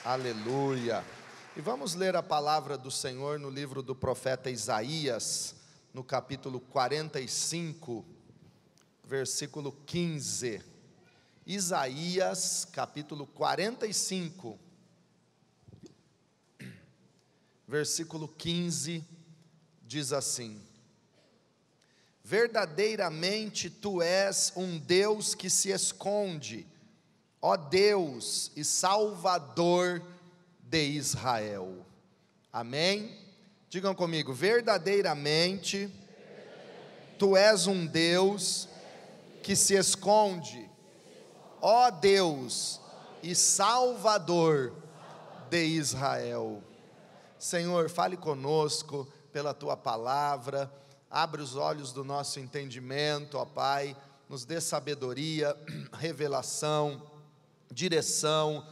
Aleluia. E vamos ler a palavra do Senhor no livro do profeta Isaías, no capítulo 45, versículo 15. Isaías, capítulo 45, versículo 15, diz assim: verdadeiramente tu és um Deus que se esconde, ó Deus e Salvador de Israel. Amém? Digam comigo: verdadeiramente tu és um Deus que se esconde, ó Deus e Salvador de Israel. Senhor, fale conosco pela tua palavra, abre os olhos do nosso entendimento, ó Pai, nos dê sabedoria, revelação, direção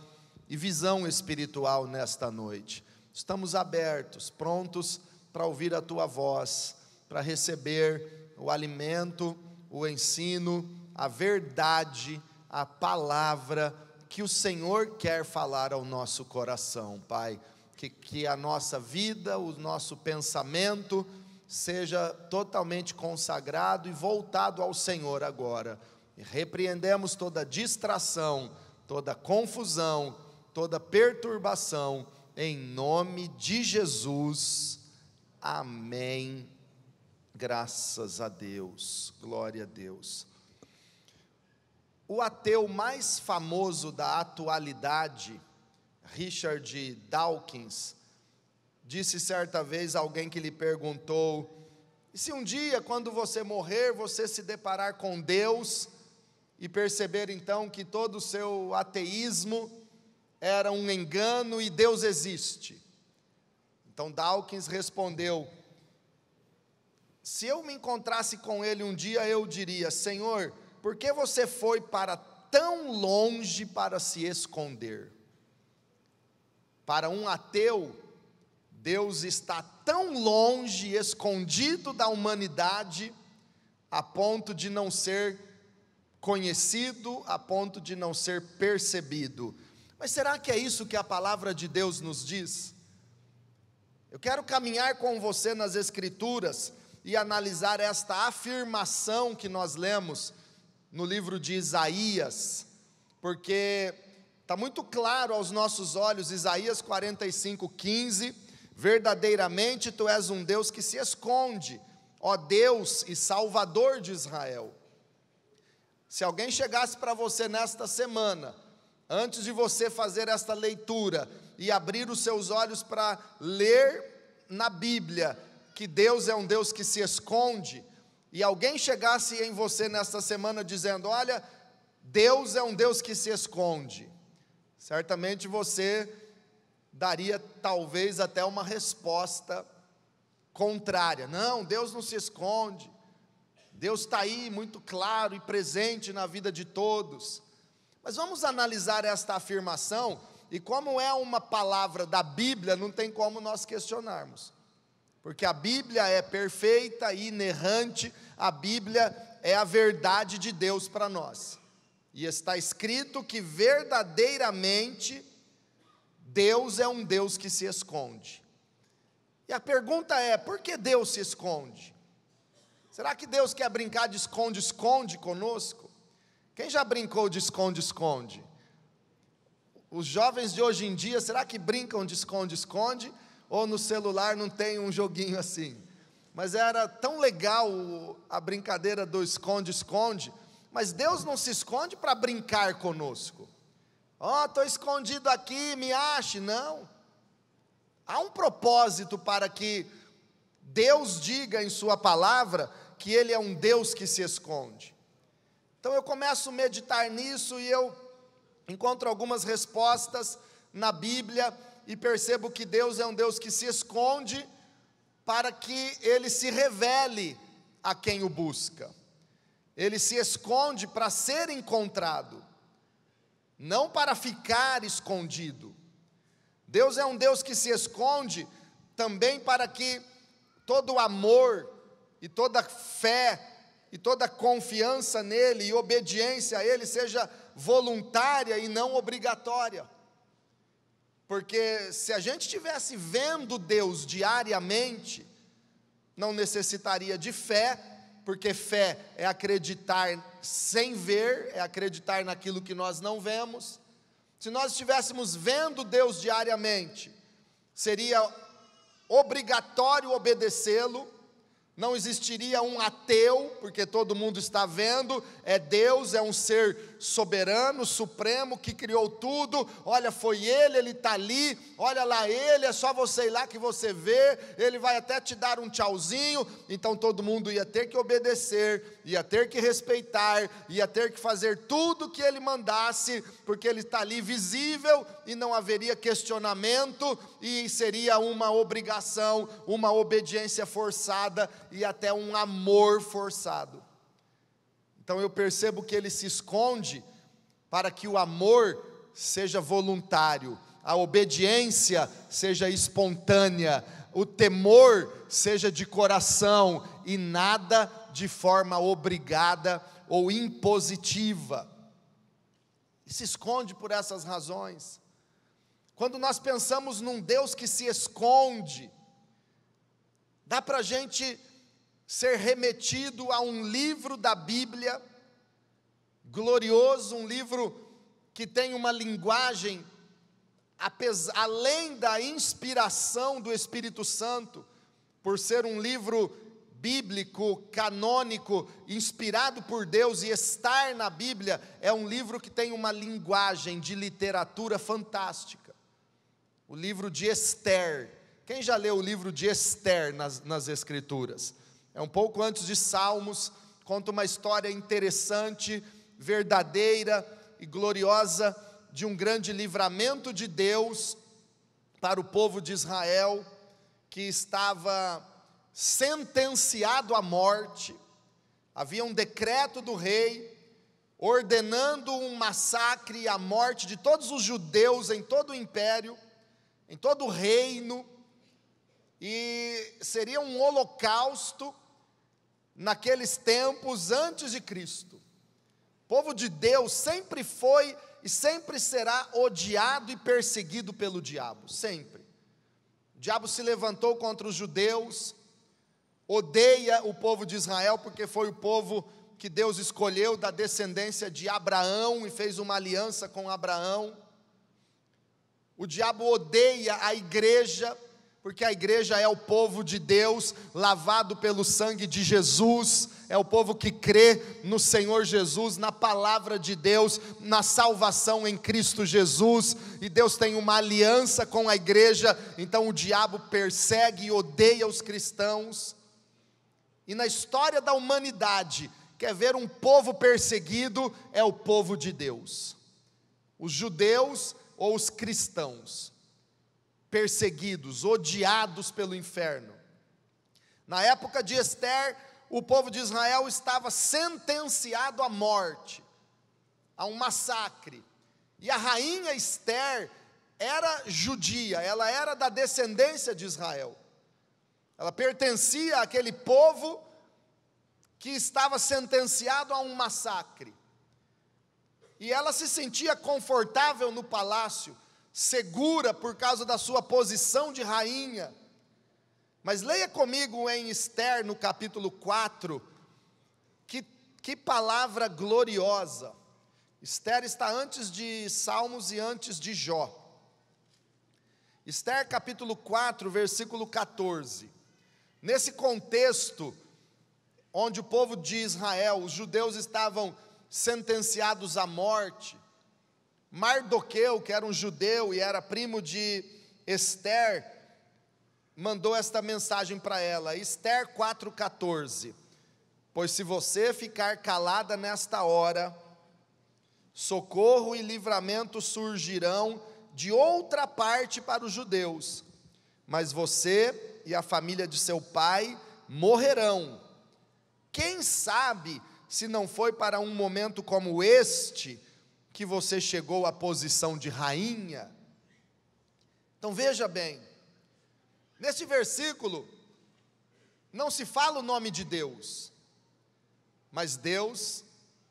e visão espiritual nesta noite. Estamos abertos, prontos para ouvir a tua voz, para receber o alimento, o ensino, a verdade, a palavra que o Senhor quer falar ao nosso coração, Pai. Que a nossa vida, o nosso pensamento seja totalmente consagrado e voltado ao Senhor agora. E repreendemos toda distração, toda confusão, toda perturbação, em nome de Jesus. Amém. Graças a Deus, glória a Deus. O ateu mais famoso da atualidade, Richard Dawkins, disse certa vez a alguém que lhe perguntou: e se um dia, quando você morrer, você se deparar com Deus e perceber então que todo o seu ateísmo era um engano e Deus existe? Então Dawkins respondeu: se eu me encontrasse com ele um dia, eu diria: Senhor, por que você foi para tão longe para se esconder? Para um ateu, Deus está tão longe, escondido da humanidade, a ponto de não ser conhecido, a ponto de não ser percebido. Mas será que é isso que a palavra de Deus nos diz? Eu quero caminhar com você nas Escrituras e analisar esta afirmação que nós lemos no livro de Isaías, porque está muito claro aos nossos olhos. Isaías 45, 15, verdadeiramente tu és um Deus que se esconde, ó Deus e Salvador de Israel. Se alguém chegasse para você nesta semana, antes de você fazer esta leitura e abrir os seus olhos para ler na Bíblia que Deus é um Deus que se esconde, e alguém chegasse em você nesta semana dizendo: olha, Deus é um Deus que se esconde, certamente você daria talvez até uma resposta contrária. Não, Deus não se esconde, Deus está aí muito claro e presente na vida de todos. Mas vamos analisar esta afirmação, e como é uma palavra da Bíblia, não tem como nós questionarmos, porque a Bíblia é perfeita e inerrante, a Bíblia é a verdade de Deus para nós. E está escrito que verdadeiramente Deus é um Deus que se esconde. E a pergunta é: por que Deus se esconde? Será que Deus quer brincar de esconde-esconde conosco? Quem já brincou de esconde-esconde? Os jovens de hoje em dia, será que brincam de esconde-esconde? Ou no celular não tem um joguinho assim? Mas era tão legal a brincadeira do esconde-esconde. Mas Deus não se esconde para brincar conosco. Estou escondido aqui, me ache. Não. Há um propósito para que Deus diga em sua palavra que Ele é um Deus que se esconde. Então eu começo a meditar nisso e eu encontro algumas respostas na Bíblia e percebo que Deus é um Deus que se esconde para que Ele se revele a quem o busca. Ele se esconde para ser encontrado, não para ficar escondido. Deus é um Deus que se esconde também para que todo amor e toda fé e toda confiança nele e obediência a ele seja voluntária e não obrigatória. Porque se a gente estivesse vendo Deus diariamente, não necessitaria de fé, porque fé é acreditar sem ver, é acreditar naquilo que nós não vemos. Se nós estivéssemos vendo Deus diariamente, seria obrigatório obedecê-lo, não existiria um ateu, porque todo mundo está vendo, é Deus, é um ser soberano, supremo, que criou tudo. Olha, foi Ele está ali, olha lá Ele, é só você ir lá que você vê, Ele vai até te dar um tchauzinho. Então todo mundo ia ter que obedecer, ia ter que respeitar, ia ter que fazer tudo que Ele mandasse, porque Ele está ali visível, e não haveria questionamento, e seria uma obrigação, uma obediência forçada, e até um amor forçado. Então eu percebo que ele se esconde para que o amor seja voluntário, a obediência seja espontânea, o temor seja de coração e nada de forma obrigada ou impositiva. E se esconde por essas razões. Quando nós pensamos num Deus que se esconde, dá para a gente ser remetido a um livro da Bíblia glorioso, um livro que tem uma linguagem, além da inspiração do Espírito Santo, por ser um livro bíblico, canônico, inspirado por Deus e estar na Bíblia, é um livro que tem uma linguagem de literatura fantástica. O livro de Esther. Quem já leu o livro de Esther nas Escrituras? É um pouco antes de Salmos, conta uma história interessante, verdadeira e gloriosa, de um grande livramento de Deus para o povo de Israel, que estava sentenciado à morte. Havia um decreto do rei, ordenando um massacre e a morte de todos os judeus em todo o império, em todo o reino, e seria um holocausto naqueles tempos antes de Cristo. O povo de Deus sempre foi e sempre será odiado e perseguido pelo diabo, sempre. O diabo se levantou contra os judeus, odeia o povo de Israel, porque foi o povo que Deus escolheu da descendência de Abraão e fez uma aliança com Abraão. O diabo odeia a igreja, porque a igreja é o povo de Deus, lavado pelo sangue de Jesus, é o povo que crê no Senhor Jesus, na palavra de Deus, na salvação em Cristo Jesus, e Deus tem uma aliança com a igreja. Então o diabo persegue e odeia os cristãos, e na história da humanidade, quer ver um povo perseguido, é o povo de Deus, os judeus ou os cristãos, perseguidos, odiados pelo inferno. Na época de Esther, o povo de Israel estava sentenciado à morte, a um massacre, e a rainha Esther era judia, ela era da descendência de Israel, ela pertencia àquele povo que estava sentenciado a um massacre, e ela se sentia confortável no palácio, segura por causa da sua posição de rainha. Mas leia comigo em Esther, no capítulo 4, que palavra gloriosa. Esther está antes de Salmos e antes de Jó. Esther capítulo 4, versículo 14. Nesse contexto, onde o povo de Israel, os judeus estavam sentenciados à morte, Mardoqueu, que era um judeu e era primo de Esther, mandou esta mensagem para ela, Esther 4,14: pois se você ficar calada nesta hora, socorro e livramento surgirão de outra parte para os judeus, mas você e a família de seu pai morrerão. Quem sabe se não foi para um momento como este que você chegou à posição de rainha? Então veja bem, neste versículo não se fala o nome de Deus, mas Deus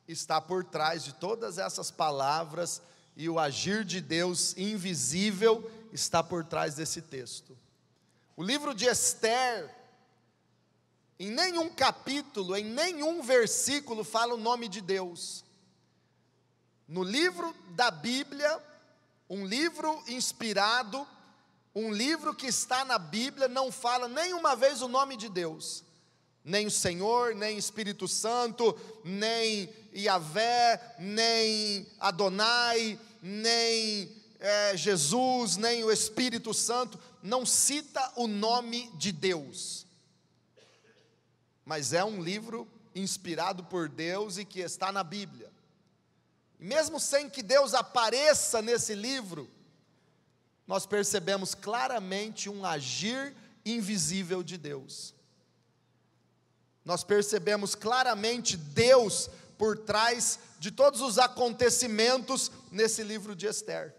está por trás de todas essas palavras e o agir de Deus invisível está por trás desse texto. O livro de Esther, em nenhum capítulo, em nenhum versículo fala o nome de Deus. No livro da Bíblia, um livro inspirado, um livro que está na Bíblia, não fala nenhuma vez o nome de Deus. Nem o Senhor, nem Espírito Santo, nem Yahvé, nem Adonai, nem Jesus, nem o Espírito Santo, não cita o nome de Deus. Mas é um livro inspirado por Deus e que está na Bíblia. E mesmo sem que Deus apareça nesse livro, nós percebemos claramente um agir invisível de Deus. Nós percebemos claramente Deus por trás de todos os acontecimentos nesse livro de Esther.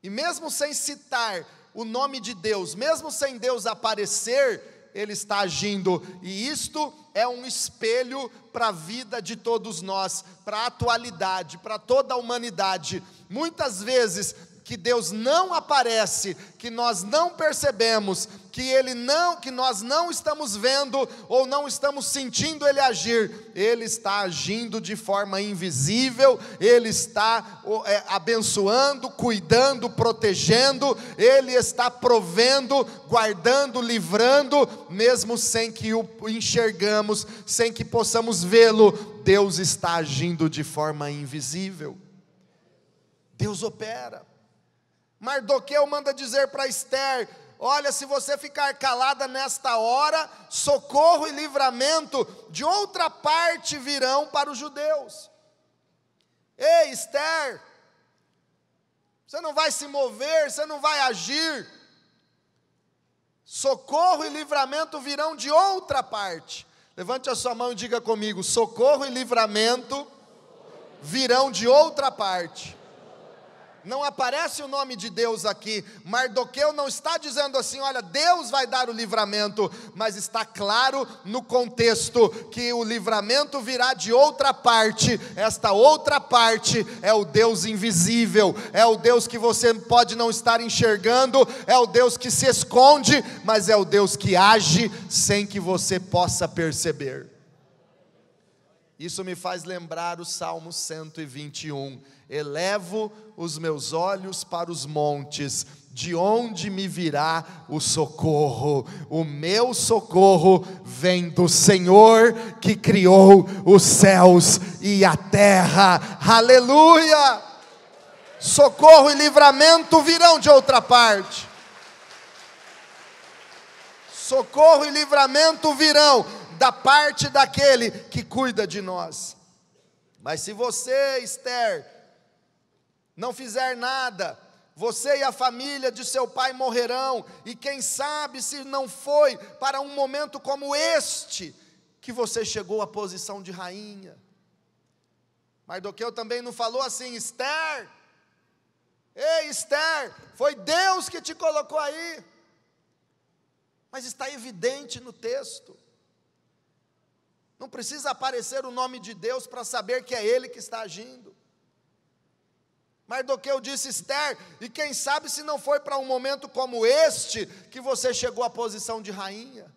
E mesmo sem citar o nome de Deus, mesmo sem Deus aparecer, Ele está agindo. E isto é um espelho para a vida de todos nós, para a atualidade, para toda a humanidade. Muitas vezes que Deus não aparece, que nós não percebemos, que nós não estamos vendo ou não estamos sentindo Ele agir, Ele está agindo de forma invisível, Ele está abençoando, cuidando, protegendo, Ele está provendo, guardando, livrando, mesmo sem que o enxergamos, sem que possamos vê-lo, Deus está agindo de forma invisível. Deus opera. Mardoqueu manda dizer para Esther: olha, se você ficar calada nesta hora, socorro e livramento de outra parte virão para os judeus. Ei, Esther, você não vai se mover, você não vai agir. Socorro e livramento virão de outra parte. Levante a sua mão e diga comigo: socorro e livramento virão de outra parte. Não aparece o nome de Deus aqui. Mardoqueu não está dizendo assim: olha, Deus vai dar o livramento, mas está claro no contexto que o livramento virá de outra parte. Esta outra parte é o Deus invisível, é o Deus que você pode não estar enxergando, é o Deus que se esconde, mas é o Deus que age sem que você possa perceber. Isso me faz lembrar o Salmo 121. Elevo os meus olhos para os montes, de onde me virá o socorro? O meu socorro vem do Senhor que criou os céus e a terra. Aleluia! Socorro e livramento virão de outra parte. Socorro e livramento virão da parte daquele que cuida de nós. Mas se você, Esther, não fizer nada, você e a família de seu pai morrerão, e quem sabe se não foi para um momento como este, que você chegou à posição de rainha. Mardoqueu também não falou assim: Esther, ei Esther, foi Deus que te colocou aí. Mas está evidente no texto. Não precisa aparecer o nome de Deus para saber que é Ele que está agindo. Mardoqueu disse: Esther, e quem sabe se não foi para um momento como este que você chegou à posição de rainha?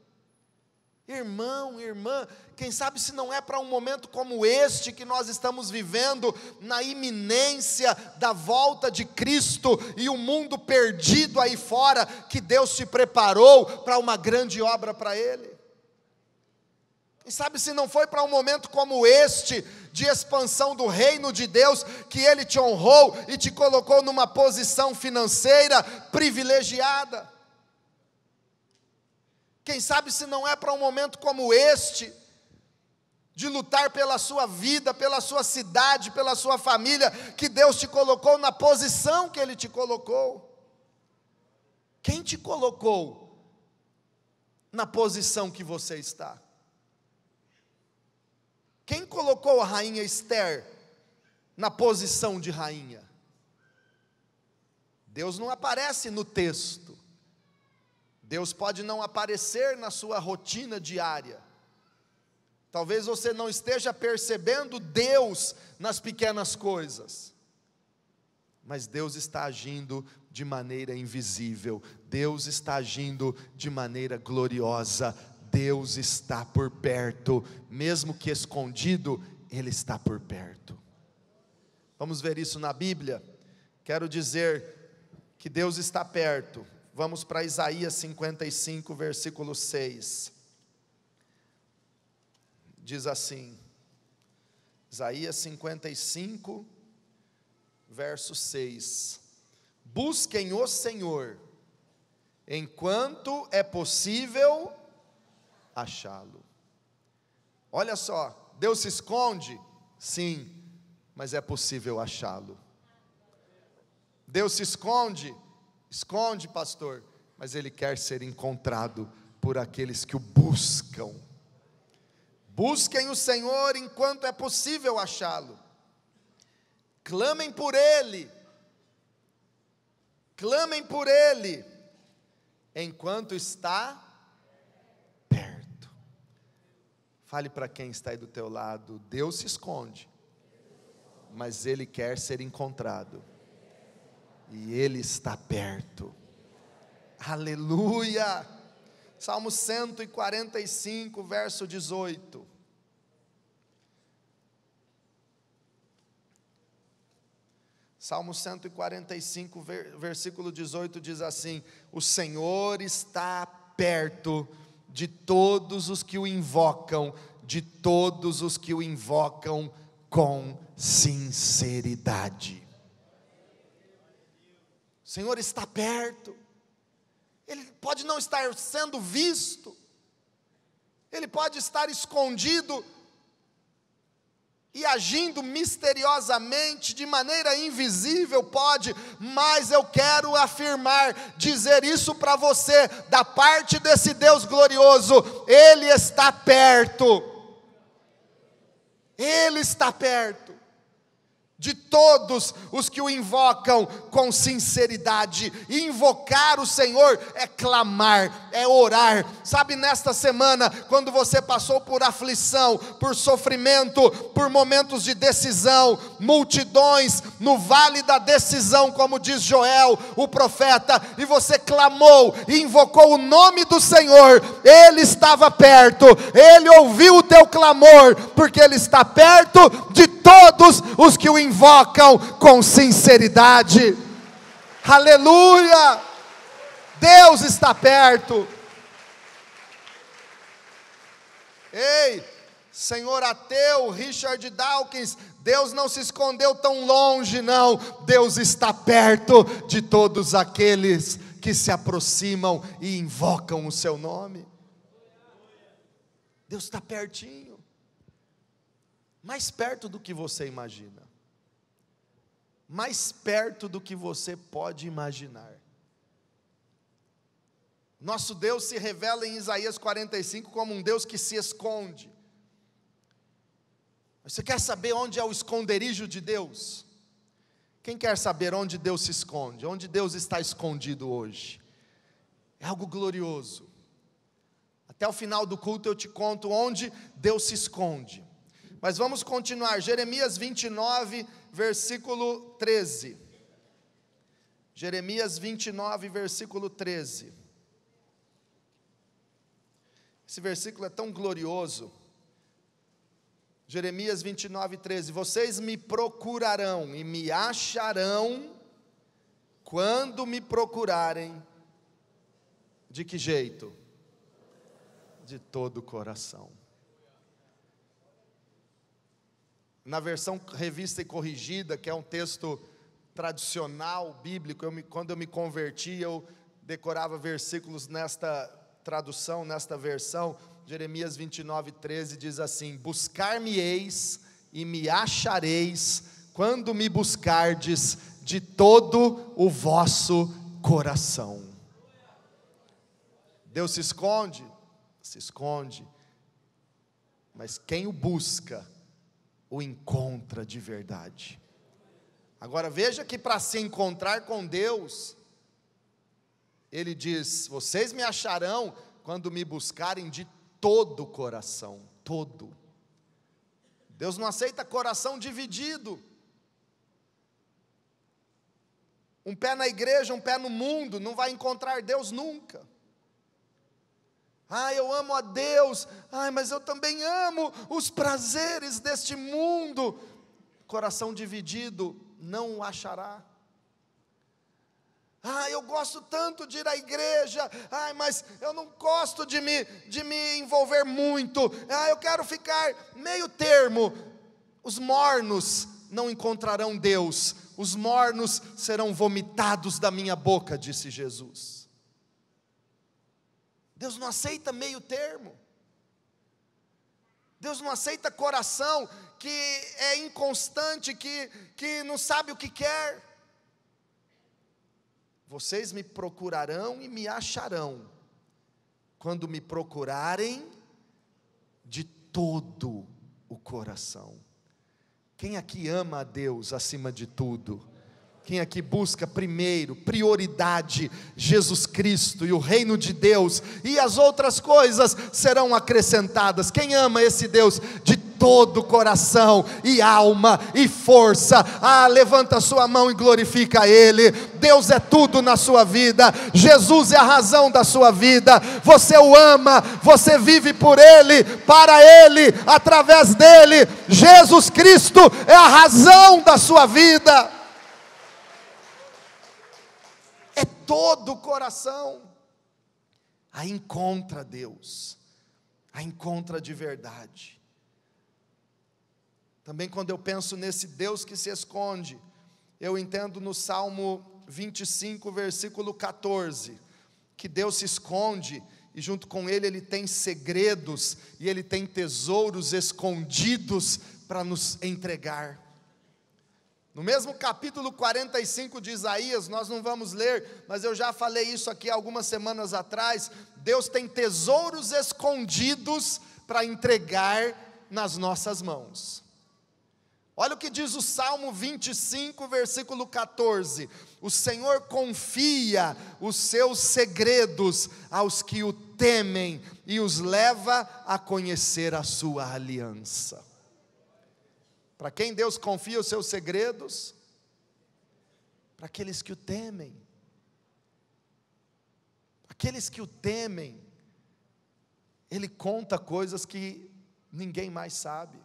Irmão, irmã, quem sabe se não é para um momento como este que nós estamos vivendo, na iminência da volta de Cristo e o mundo perdido aí fora, que Deus te preparou para uma grande obra para Ele? Quem sabe se não foi para um momento como este, de expansão do reino de Deus, que Ele te honrou e te colocou numa posição financeira privilegiada? Quem sabe se não é para um momento como este, de lutar pela sua vida, pela sua cidade, pela sua família, que Deus te colocou na posição que Ele te colocou? Quem te colocou na posição que você está? Quem colocou a rainha Esther na posição de rainha? Deus não aparece no texto. Deus pode não aparecer na sua rotina diária. Talvez você não esteja percebendo Deus nas pequenas coisas. mas Deus está agindo de maneira invisível, Deus está agindo de maneira gloriosa, Deus está por perto, mesmo que escondido, Ele está por perto. Vamos ver isso na Bíblia? Quero dizer que Deus está perto. Vamos para Isaías 55, versículo 6. Diz assim, Isaías 55, verso 6. Busquem o Senhor, enquanto é possível achá-lo. Olha só, Deus se esconde? Sim, mas é possível achá-lo. Deus se esconde? Esconde, pastor, mas Ele quer ser encontrado por aqueles que o buscam. Busquem o Senhor enquanto é possível achá-lo. Clamem por Ele. Clamem por Ele, enquanto está perto. Fale para quem está aí do teu lado, Deus se esconde, mas Ele quer ser encontrado, e Ele está perto. Aleluia! Salmo 145, verso 18. Salmo 145, versículo 18 diz assim: o Senhor está perto de todos os que o invocam, de todos os que o invocam com sinceridade. O Senhor está perto, Ele pode não estar sendo visto, Ele pode estar escondido e agindo misteriosamente, de maneira invisível, pode, mas eu quero afirmar, dizer isso para você, da parte desse Deus glorioso, Ele está perto, Ele está perto de todos os que o invocam com sinceridade. E invocar o Senhor é clamar, é orar. Sabe, nesta semana, quando você passou por aflição, por sofrimento, por momentos de decisão, multidões no vale da decisão, como diz Joel, o profeta, e você clamou e invocou o nome do Senhor, Ele estava perto, Ele ouviu o teu clamor, porque Ele está perto de todos os que o invocam com sinceridade. Aleluia! Deus está perto. Ei, senhor ateu, Richard Dawkins, Deus não se escondeu tão longe, não. Deus está perto de todos aqueles que se aproximam e invocam o seu nome. Deus está pertinho. Mais perto do que você imagina, mais perto do que você pode imaginar. Nosso Deus se revela em Isaías 45 como um Deus que se esconde. Você quer saber onde é o esconderijo de Deus? Quem quer saber onde Deus se esconde? Onde Deus está escondido hoje? É algo glorioso. Até o final do culto eu te conto onde Deus se esconde. Mas vamos continuar, Jeremias 29, versículo 13. Jeremias 29, versículo 13. Esse versículo é tão glorioso. Jeremias 29, 13. Vocês me procurarão e me acharão quando me procurarem. De que jeito? De todo o coração. Na versão revista e corrigida, que é um texto tradicional, bíblico, quando eu me converti, eu decorava versículos nesta tradução, nesta versão. Jeremias 29, 13 diz assim: buscar-me-eis e me achareis, quando me buscardes de todo o vosso coração. Deus se esconde? Se esconde, mas quem o busca, o encontra de verdade. Agora veja que para se encontrar com Deus, Ele diz: vocês me acharão quando me buscarem de todo o coração, todo. Deus não aceita coração dividido. Um pé na igreja, um pé no mundo, não vai encontrar Deus nunca. Eu amo a Deus, mas eu também amo os prazeres deste mundo. Coração dividido não o achará. Eu gosto tanto de ir à igreja, mas eu não gosto de me envolver muito. Eu quero ficar meio termo. Os mornos não encontrarão Deus, os mornos serão vomitados da minha boca, disse Jesus. Deus não aceita meio termo. Deus não aceita coração que é inconstante, que não sabe o que quer. Vocês me procurarão e me acharão, quando me procurarem de todo o coração. Quem aqui ama a Deus acima de tudo? Quem aqui busca primeiro, prioridade, Jesus Cristo e o reino de Deus, e as outras coisas serão acrescentadas? Quem ama esse Deus de todo o coração e alma e força? Levanta a sua mão e glorifica a Ele. Deus é tudo na sua vida, Jesus é a razão da sua vida, você o ama, você vive por Ele, para Ele, através dEle. Jesus Cristo é a razão da sua vida. É todo o coração. Aí encontra Deus, aí encontra de verdade. Também quando eu penso nesse Deus que se esconde, eu entendo no Salmo 25, versículo 14, que Deus se esconde e junto com Ele, Ele tem segredos e Ele tem tesouros escondidos para nos entregar. No mesmo capítulo 45 de Isaías, nós não vamos ler, mas eu já falei isso aqui algumas semanas atrás. Deus tem tesouros escondidos para entregar nas nossas mãos. Olha o que diz o Salmo 25, versículo 14: o Senhor confia os seus segredos aos que o temem e os leva a conhecer a sua aliança. Para quem Deus confia os seus segredos? Para aqueles que o temem. Aqueles que o temem, Ele conta coisas que ninguém mais sabe.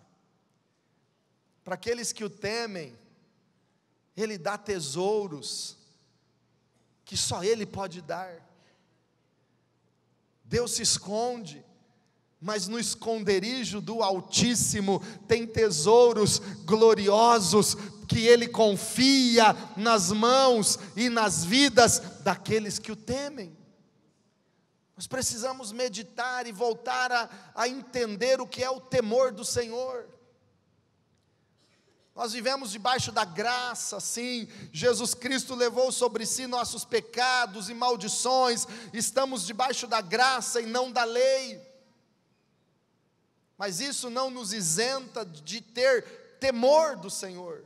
Para aqueles que o temem, Ele dá tesouros que só Ele pode dar. Deus se esconde, mas no esconderijo do Altíssimo tem tesouros gloriosos que Ele confia nas mãos e nas vidas daqueles que o temem. Nós precisamos meditar e voltar a entender o que é o temor do Senhor. Nós vivemos debaixo da graça, sim. Jesus Cristo levou sobre si nossos pecados e maldições. Estamos debaixo da graça e não da lei. Mas isso não nos isenta de ter temor do Senhor.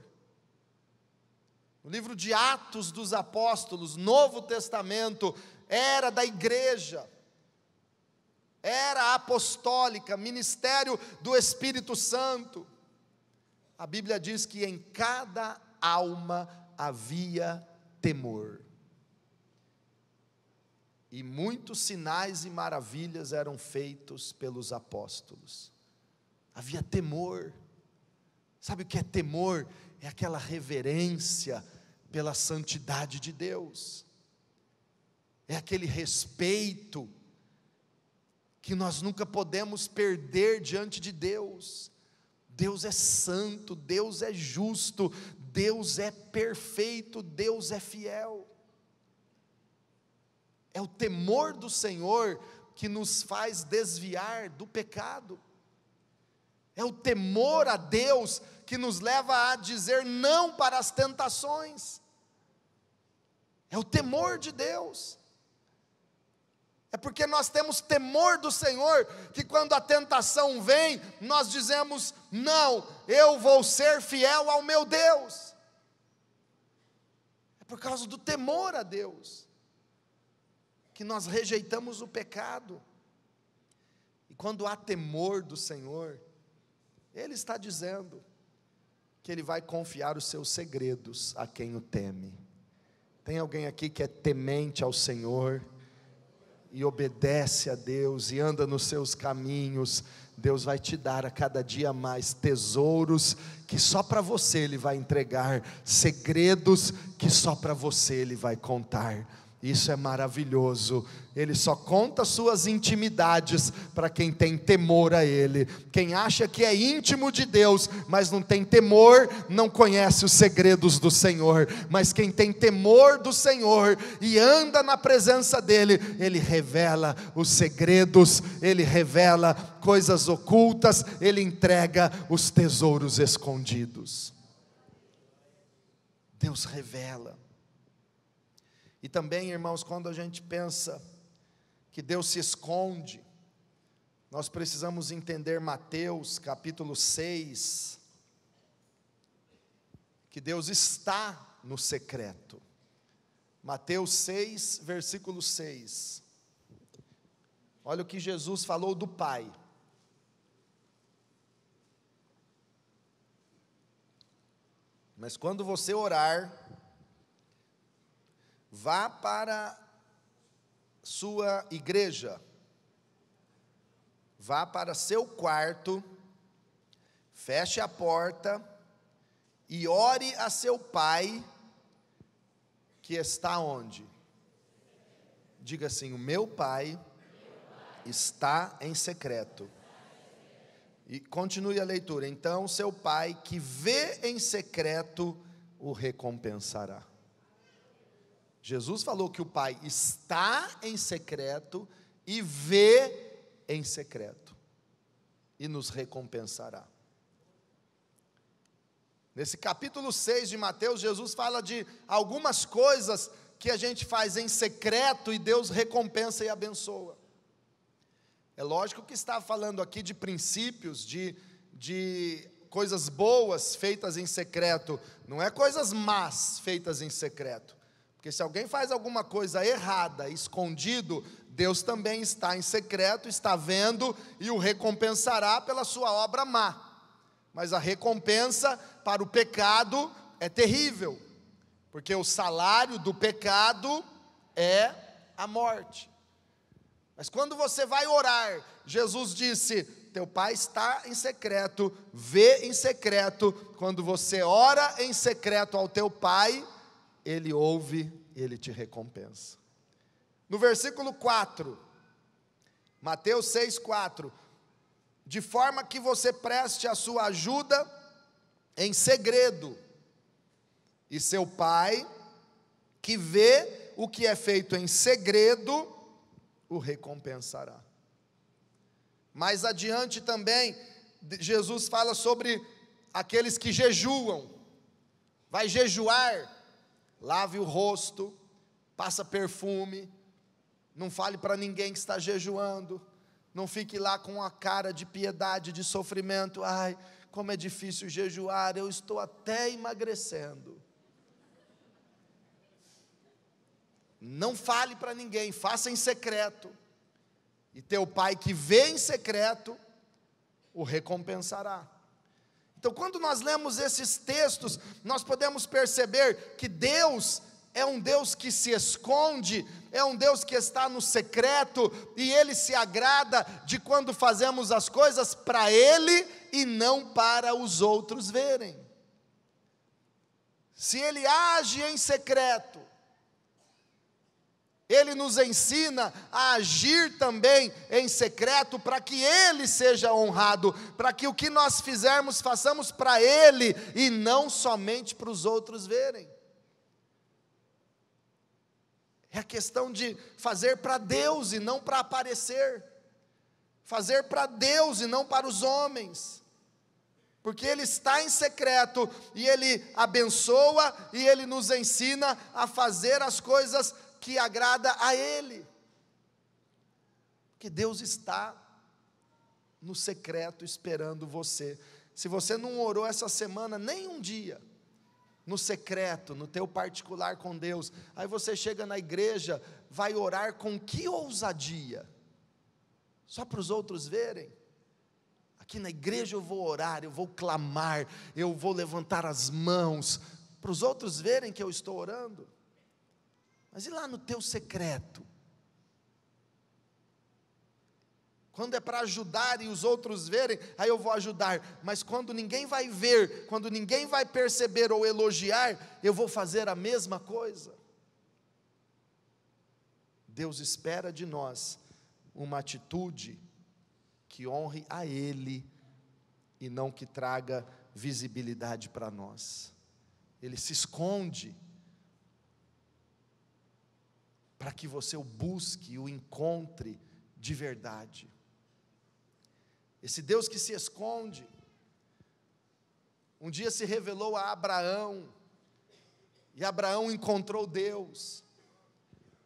No livro de Atos dos Apóstolos, Novo Testamento, era da igreja, era apostólica, ministério do Espírito Santo. A Bíblia diz que em cada alma havia temor. E muitos sinais e maravilhas eram feitos pelos apóstolos. Havia temor. Sabe o que é temor? É aquela reverência pela santidade de Deus. É aquele respeito que nós nunca podemos perder diante de Deus. Deus é santo, Deus é justo, Deus é perfeito, Deus é fiel. É o temor do Senhor que nos faz desviar do pecado. É o temor a Deus que nos leva a dizer não para as tentações. É o temor de Deus. É porque nós temos temor do Senhor, que quando a tentação vem, nós dizemos, não, eu vou ser fiel ao meu Deus. É por causa do temor a Deus, que nós rejeitamos o pecado. E quando há temor do Senhor, Ele está dizendo que Ele vai confiar os seus segredos a quem o teme. Tem alguém aqui que é temente ao Senhor e obedece a Deus e anda nos seus caminhos? Deus vai te dar a cada dia mais tesouros que só para você Ele vai entregar, segredos que só para você Ele vai contar. Isso é maravilhoso. Ele só conta suas intimidades para quem tem temor a Ele. Quem acha que é íntimo de Deus, mas não tem temor, não conhece os segredos do Senhor. Mas quem tem temor do Senhor e anda na presença dEle, Ele revela os segredos, Ele revela coisas ocultas, Ele entrega os tesouros escondidos. Deus revela. E também, irmãos, quando a gente pensa que Deus se esconde, nós precisamos entender Mateus capítulo 6, que Deus está no secreto. Mateus 6, versículo 6. Olha o que Jesus falou do Pai. Mas quando você orar, vá para sua igreja, vá para seu quarto, feche a porta e ore a seu Pai que está onde? Diga assim: o meu Pai está em secreto. E continue a leitura. Então seu Pai que vê em secreto o recompensará. Jesus falou que o Pai está em secreto e vê em secreto, e nos recompensará. Nesse capítulo 6 de Mateus, Jesus fala de algumas coisas que a gente faz em secreto e Deus recompensa e abençoa. É lógico que está falando aqui de princípios, de coisas boas feitas em secreto, não é coisas más feitas em secreto. Porque se alguém faz alguma coisa errada, escondido, Deus também está em secreto, está vendo e o recompensará pela sua obra má. Mas a recompensa para o pecado é terrível, porque o salário do pecado é a morte. Mas quando você vai orar, Jesus disse: teu Pai está em secreto, vê em secreto. Quando você ora em secreto ao teu Pai, Ele ouve, Ele te recompensa. No versículo 4, Mateus 6, 4, de forma que você preste a sua ajuda em segredo, e seu Pai, que vê o que é feito em segredo, o recompensará. Mais adiante também, Jesus fala sobre aqueles que jejuam. Vai jejuar, lave o rosto, passa perfume, não fale para ninguém que está jejuando, não fique lá com a cara de piedade, de sofrimento: ai, como é difícil jejuar, eu estou até emagrecendo. Não fale para ninguém, faça em secreto, e teu Pai que vê em secreto, o recompensará. Então, quando nós lemos esses textos, nós podemos perceber que Deus é um Deus que se esconde, é um Deus que está no secreto, e Ele se agrada de quando fazemos as coisas para Ele e não para os outros verem. Se Ele age em secreto, Ele nos ensina a agir também em secreto, para que Ele seja honrado, para que o que nós fizermos, façamos para Ele, e não somente para os outros verem. É a questão de fazer para Deus e não para aparecer, fazer para Deus e não para os homens, porque Ele está em secreto, e Ele abençoa, e Ele nos ensina a fazer as coisas que agrada a Ele, porque Deus está no secreto esperando você. Se você não orou essa semana, nem um dia, no secreto, no teu particular com Deus, aí você chega na igreja, vai orar com que ousadia? Só para os outros verem? Aqui na igreja eu vou orar, eu vou clamar, eu vou levantar as mãos, para os outros verem que eu estou orando? Mas e lá no teu secreto? Quando é para ajudar e os outros verem, aí eu vou ajudar. Mas quando ninguém vai ver, quando ninguém vai perceber ou elogiar, eu vou fazer a mesma coisa. Deus espera de nós uma atitude que honre a Ele e não que traga visibilidade para nós. Ele se esconde para que você o busque e o encontre de verdade. Esse Deus que se esconde, um dia se revelou a Abraão, e Abraão encontrou Deus,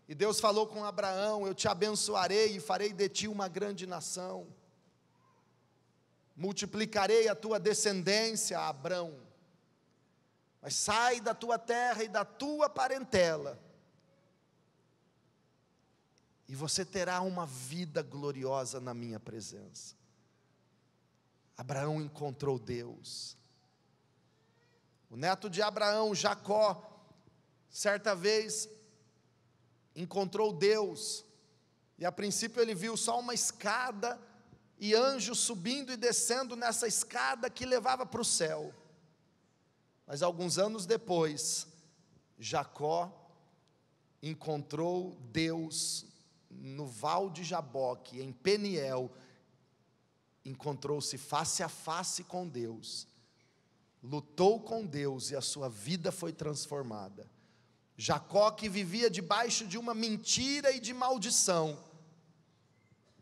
e Deus falou com Abraão: eu te abençoarei e farei de ti uma grande nação, multiplicarei a tua descendência, Abrão, mas sai da tua terra e da tua parentela, e você terá uma vida gloriosa na minha presença. Abraão encontrou Deus. O neto de Abraão, Jacó, certa vez encontrou Deus, e a princípio ele viu só uma escada, e anjos subindo e descendo nessa escada que levava para o céu. Mas alguns anos depois, Jacó encontrou Deus no Val de Jaboque, em Peniel, encontrou-se face a face com Deus, lutou com Deus e a sua vida foi transformada. Jacó, que vivia debaixo de uma mentira e de maldição,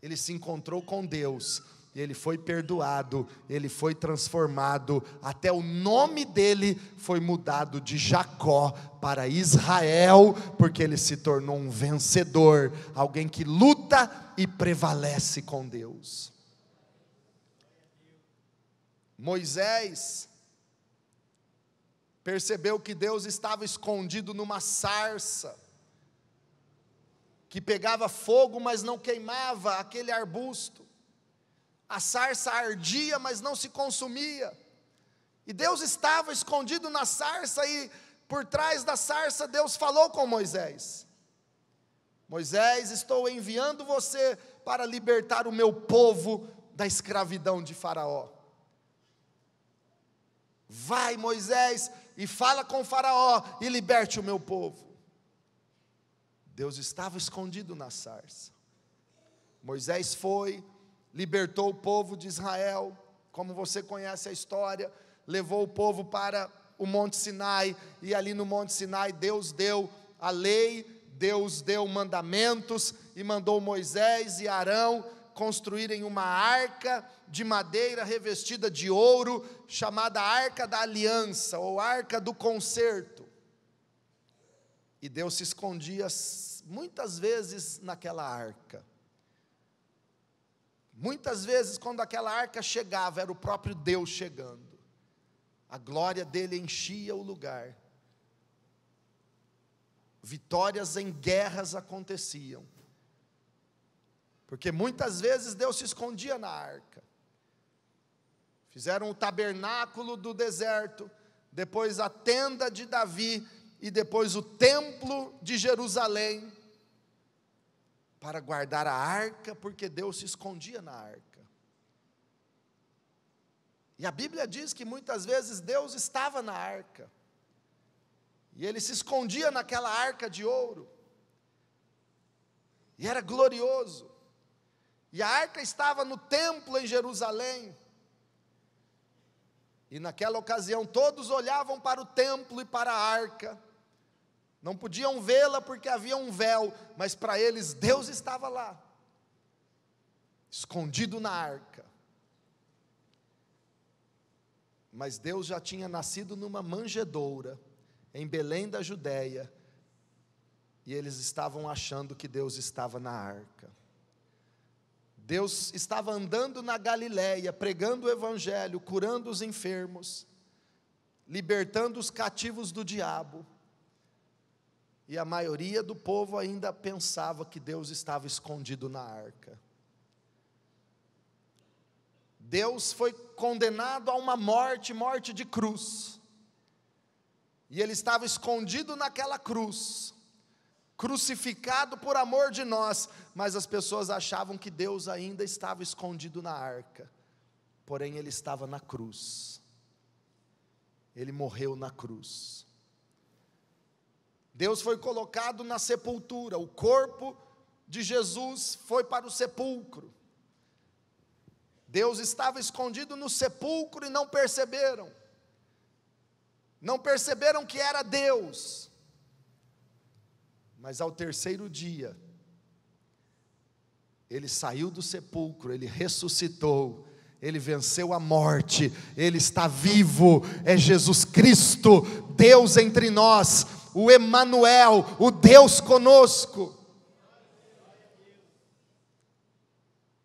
ele se encontrou com Deus, e ele foi perdoado, ele foi transformado, até o nome dele foi mudado de Jacó para Israel, porque ele se tornou um vencedor, alguém que luta e prevalece com Deus. Moisés percebeu que Deus estava escondido numa sarça, que pegava fogo, mas não queimava aquele arbusto. A sarça ardia, mas não se consumia. E Deus estava escondido na sarça, e por trás da sarça Deus falou com Moisés: Moisés, estou enviando você para libertar o meu povo da escravidão de Faraó. Vai, Moisés, e fala com Faraó e liberte o meu povo. Deus estava escondido na sarça. Moisés foi, libertou o povo de Israel, como você conhece a história, levou o povo para o Monte Sinai, e ali no Monte Sinai Deus deu a lei, Deus deu mandamentos, e mandou Moisés e Arão construírem uma arca de madeira revestida de ouro, chamada Arca da Aliança, ou Arca do Concerto. E Deus se escondia muitas vezes naquela arca. Muitas vezes, quando aquela arca chegava, era o próprio Deus chegando. A glória dele enchia o lugar. Vitórias em guerras aconteciam, porque muitas vezes Deus se escondia na arca. Fizeram o tabernáculo do deserto, depois a tenda de Davi, e depois o templo de Jerusalém, para guardar a arca, porque Deus se escondia na arca. E a Bíblia diz que muitas vezes Deus estava na arca, e ele se escondia naquela arca de ouro, e era glorioso. E a arca estava no templo em Jerusalém, e naquela ocasião todos olhavam para o templo e para a arca, não podiam vê-la porque havia um véu, mas para eles Deus estava lá, escondido na arca. Mas Deus já tinha nascido numa manjedoura, em Belém da Judéia, e eles estavam achando que Deus estava na arca. Deus estava andando na Galiléia, pregando o evangelho, curando os enfermos, libertando os cativos do diabo, e a maioria do povo ainda pensava que Deus estava escondido na arca. Deus foi condenado a uma morte de cruz, e ele estava escondido naquela cruz, crucificado por amor de nós, mas as pessoas achavam que Deus ainda estava escondido na arca, porém Ele estava na cruz, Ele morreu na cruz. Deus foi colocado na sepultura, o corpo de Jesus foi para o sepulcro. Deus estava escondido no sepulcro e não perceberam que era Deus. Mas ao terceiro dia, Ele saiu do sepulcro, Ele ressuscitou, Ele venceu a morte, Ele está vivo, é Jesus Cristo, Deus entre nós, o Emanuel, o Deus conosco.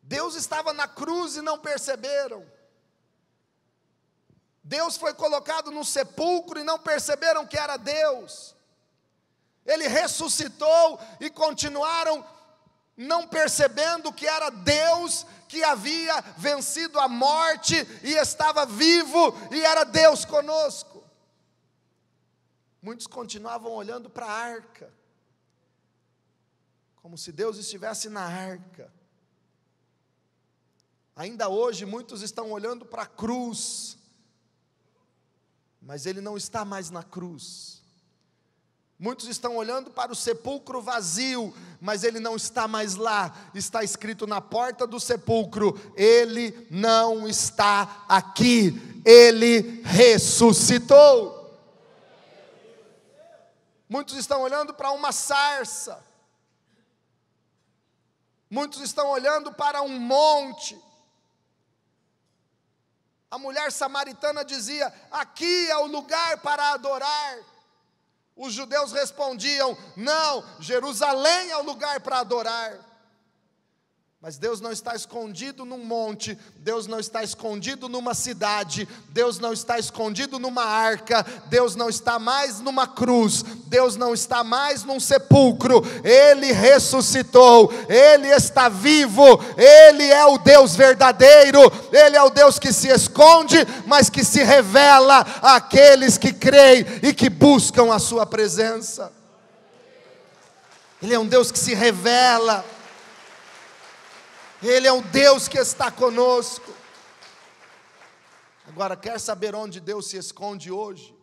Deus estava na cruz e não perceberam. Deus foi colocado no sepulcro e não perceberam que era Deus. Ele ressuscitou e continuaram não percebendo que era Deus que havia vencido a morte e estava vivo e era Deus conosco. Muitos continuavam olhando para a arca, como se Deus estivesse na arca. Ainda hoje muitos estão olhando para a cruz, mas Ele não está mais na cruz. Muitos estão olhando para o sepulcro vazio, mas Ele não está mais lá. Está escrito na porta do sepulcro: Ele não está aqui, Ele ressuscitou. Muitos estão olhando para uma sarça, muitos estão olhando para um monte. A mulher samaritana dizia: aqui é o lugar para adorar. Os judeus respondiam: não, Jerusalém é o lugar para adorar. Mas Deus não está escondido num monte, Deus não está escondido numa cidade, Deus não está escondido numa arca, Deus não está mais numa cruz, Deus não está mais num sepulcro. Ele ressuscitou, Ele está vivo, Ele é o Deus verdadeiro, Ele é o Deus que se esconde, mas que se revela àqueles que creem e que buscam a sua presença. Ele é um Deus que se revela. Ele é um Deus que está conosco. Agora, quer saber onde Deus se esconde hoje?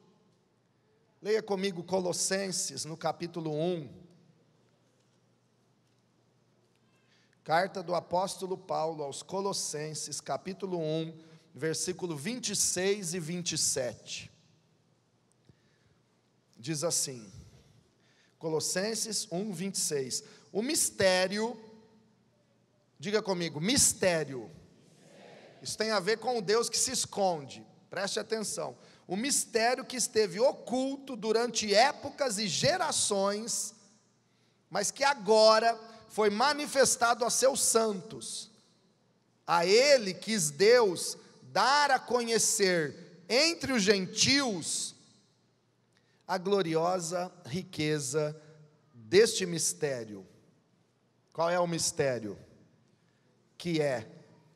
Leia comigo Colossenses, no capítulo 1. Carta do apóstolo Paulo aos Colossenses, capítulo 1, versículo 26 e 27. Diz assim, Colossenses 1, 26. O mistério... Diga comigo, mistério. Isso tem a ver com o Deus que se esconde. Preste atenção. O mistério que esteve oculto durante épocas e gerações, mas que agora foi manifestado a seus santos. A ele quis Deus dar a conhecer entre os gentios a gloriosa riqueza deste mistério. Qual é o mistério? Que é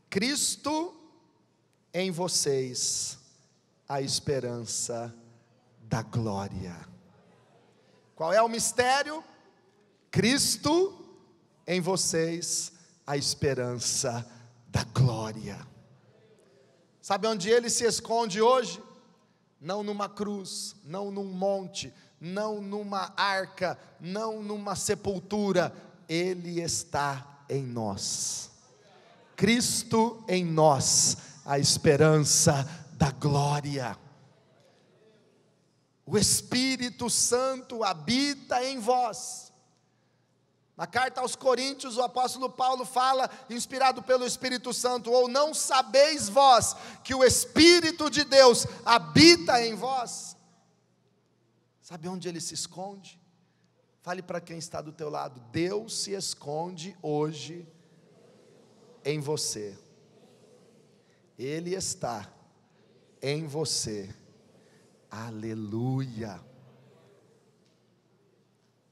Cristo em vocês, a esperança da glória. Qual é o mistério? Cristo em vocês, a esperança da glória. Sabe onde Ele se esconde hoje? Não numa cruz, não num monte, não numa arca, não numa sepultura. Ele está em nós. Cristo em nós, a esperança da glória. O Espírito Santo habita em vós. Na carta aos Coríntios, o apóstolo Paulo fala, inspirado pelo Espírito Santo: ou não sabeis vós que o Espírito de Deus habita em vós? Sabe onde Ele se esconde? Fale para quem está do teu lado: Deus se esconde hoje em você. Ele está em você. Aleluia.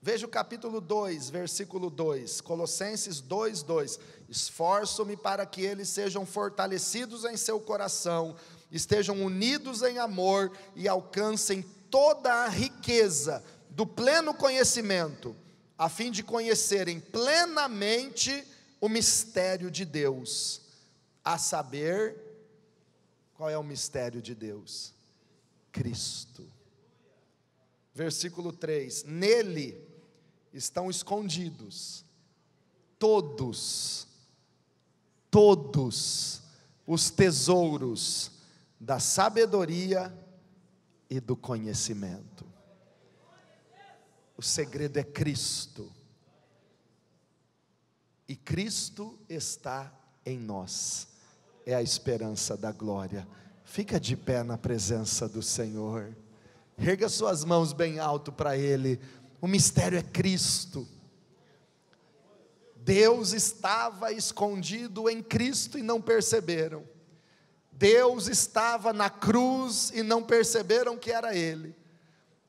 Veja o capítulo 2, versículo 2, Colossenses 2, 2. Esforço-me para que eles sejam fortalecidos em seu coração, estejam unidos em amor e alcancem toda a riqueza do pleno conhecimento, a fim de conhecerem plenamente o mistério de Deus, a saber, qual é o mistério de Deus? Cristo. Versículo 3: nele estão escondidos todos os tesouros da sabedoria e do conhecimento. O segredo é Cristo, e Cristo está em nós, é a esperança da glória. Fica de pé na presença do Senhor, erga suas mãos bem alto para Ele. O mistério é Cristo. Deus estava escondido em Cristo e não perceberam. Deus estava na cruz e não perceberam que era Ele.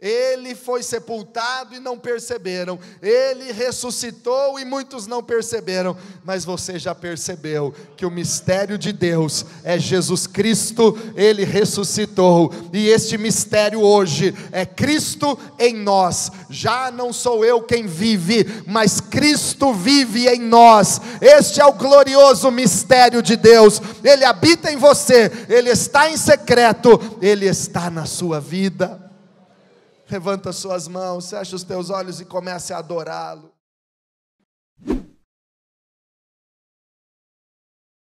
Ele foi sepultado e não perceberam. Ele ressuscitou e muitos não perceberam. Mas você já percebeu que o mistério de Deus é Jesus Cristo. Ele ressuscitou. E este mistério hoje é Cristo em nós. Já não sou eu quem vive, mas Cristo vive em nós. Este é o glorioso mistério de Deus. Ele habita em você. Ele está em secreto. Ele está na sua vida. Levanta suas mãos, fecha os teus olhos e comece a adorá-lo.